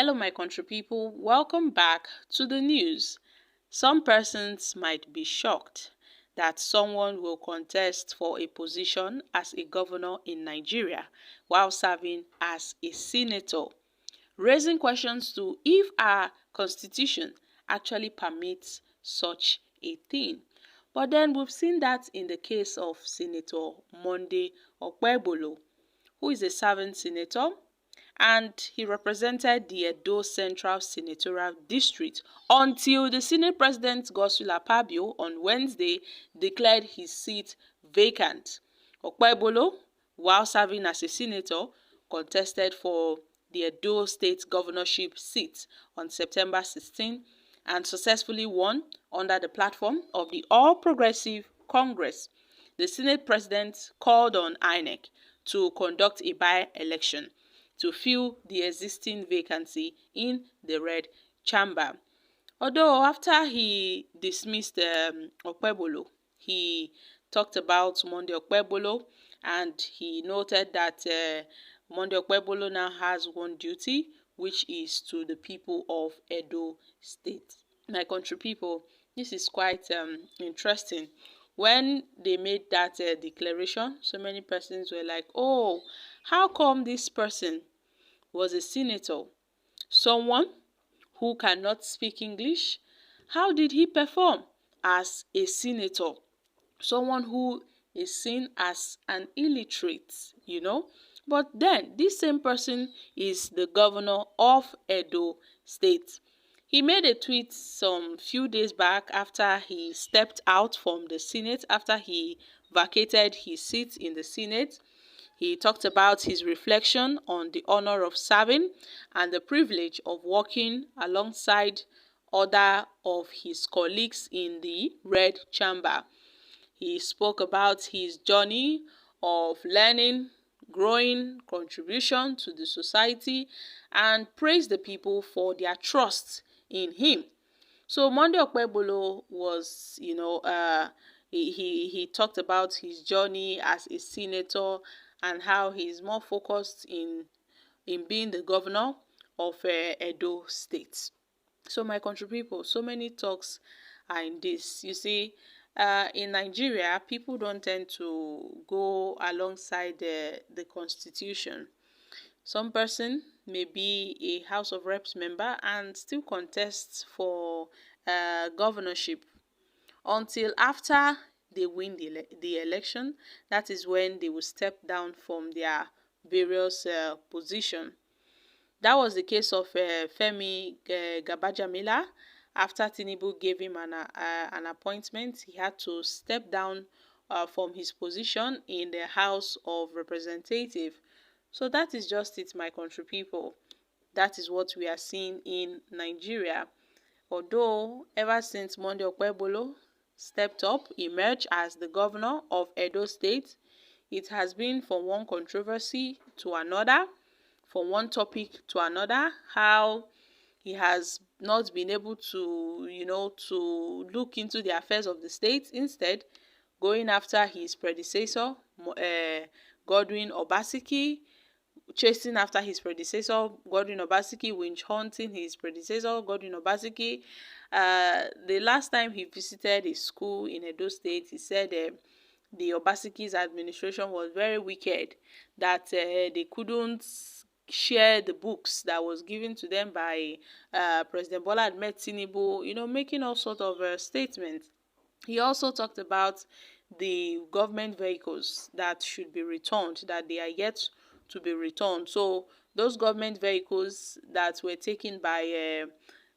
Hello, my country people. Welcome back to the news. Some persons might be shocked that someone will contest for a position as a governor in Nigeria while serving as a senator, raising questions to if our constitution actually permits such a thing. But then we've seen that in the case of Senator Monday Okpebholo, who is a serving senator, and he represented the Edo Central Senatorial District until the Senate President Godswill Akpabio on Wednesday declared his seat vacant. Okpebholo, while serving as a senator, contested for the Edo State governorship seat on September 16 and successfully won under the platform of the All Progressive Congress. The Senate President called on INEC to conduct a by-election to fill the existing vacancy in the red chamber. Although after he dismissed Okpebholo, he talked about Monday Okpebholo, and he noted that Monday Okpebholo now has one duty, which is to the people of Edo State. My country people, this is quite interesting. When they made that declaration, so many persons were like, oh, how come this person was a senator, someone who cannot speak English? How did he perform as a senator? Someone who is seen as an illiterate. But then this same person is the governor of Edo State. He made a tweet some few days back after he stepped out from the Senate, after he vacated his seat in the Senate. He talked about his reflection on the honor of serving and the privilege of working alongside other of his colleagues in the Red Chamber. He spoke about his journey of learning, growing, contribution to the society, and praised the people for their trust in him. So Monday Okpebholo was, he talked about his journey as a senator and how he's more focused in being the governor of Edo State. So my country people, so many talks are in this. You see, in Nigeria, people don't tend to go alongside the constitution. Some person may be a House of Reps member and still contest for governorship until after they win the election. That is when they will step down from their various position. That was the case of Femi Gabajamila. After Tinubu gave him an appointment, he had to step down from his position in the House of Representatives. So that is just it, my country people. That is what we are seeing in Nigeria. Although ever since Monday Okpebholo stepped up, emerged as the governor of Edo State, it has been from one controversy to another, from one topic to another, how he has not been able to, to look into the affairs of the state, instead going after his predecessor, Godwin Obaseki, chasing after his predecessor, Godwin Obaseki, winch hunting his predecessor, Godwin Obaseki. The last time he visited a school in Edo State, he said the Obaseki's administration was very wicked, that they couldn't share the books that was given to them by President Bola Ahmed Tinubu, making all sorts of statements. He also talked about the government vehicles that should be returned, that they are yet to be returned. So those government vehicles that were taken by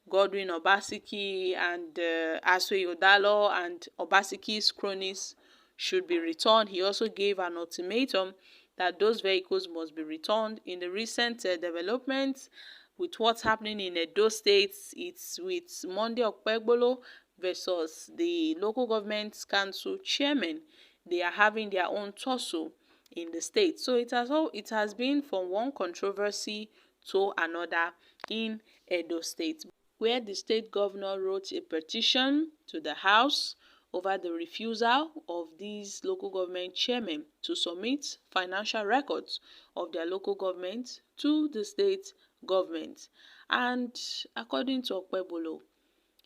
Godwin Obaseki and Aswe Odalo and Obaseki's cronies should be returned. He also gave an ultimatum that those vehicles must be returned. In the recent developments with what's happening in Edo State, it's with Monday Okpebholo versus the local government council chairman. They are having their own tussle in the state. So it has been from one controversy to another in Edo State, where the state governor wrote a petition to the House over the refusal of these local government chairmen to submit financial records of their local government to the state government. And according to Okpebholo,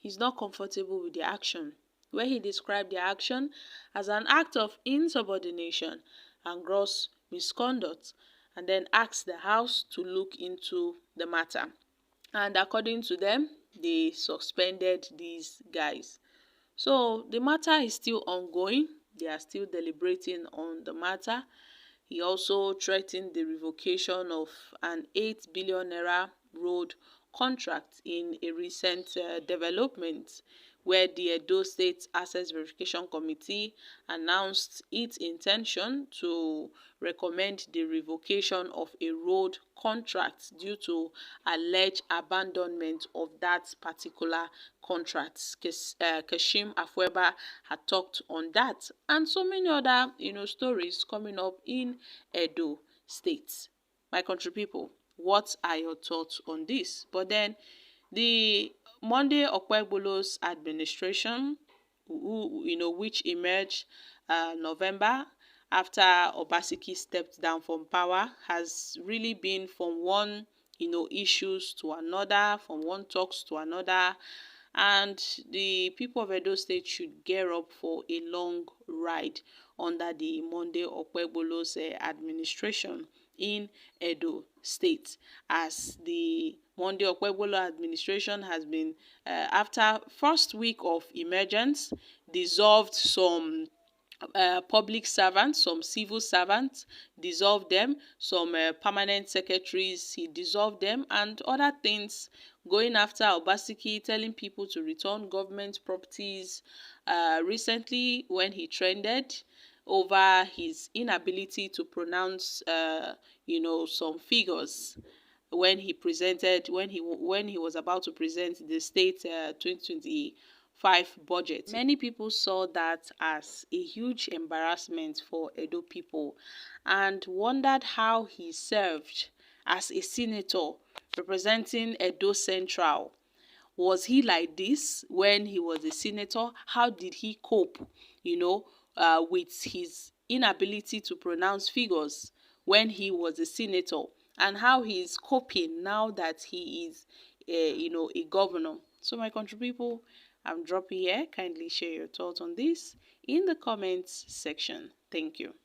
he's not comfortable with the action, where he described the action as an act of insubordination and gross misconduct, and then asked the House to look into the matter. And according to them, they suspended these guys. So the matter is still ongoing. They are still deliberating on the matter. He also threatened the revocation of an 8 billion naira road contract in a recent development, where the Edo State Access Verification Committee announced its intention to recommend the revocation of a road contract due to alleged abandonment of that particular contract. Kashim Afueba had talked on that, and so many other stories coming up in Edo State. My country people, what are your thoughts on this? But then the Monday Okpebholo's administration, which emerged November after Obaseki stepped down from power, has really been from one issues to another, from one talks to another, and the people of Edo State should gear up for a long ride under the Monday Okpebholo's administration in Edo State, as the Monday Okpebholo administration has been, after first week of emergence, dissolved some public servants, some civil servants, dissolved them, some permanent secretaries, he dissolved them, and other things, going after Obaseki, telling people to return government properties. Recently, when he trended over his inability to pronounce, some figures when he was about to present the state 2025 budget. Many people saw that as a huge embarrassment for Edo people and wondered how he served as a senator representing Edo Central. Was he like this when he was a senator? How did he cope, with his inability to pronounce figures when he was a senator? And how he is coping now that he is, a governor. So my country people, I'm dropping here. Kindly share your thoughts on this in the comments section. Thank you.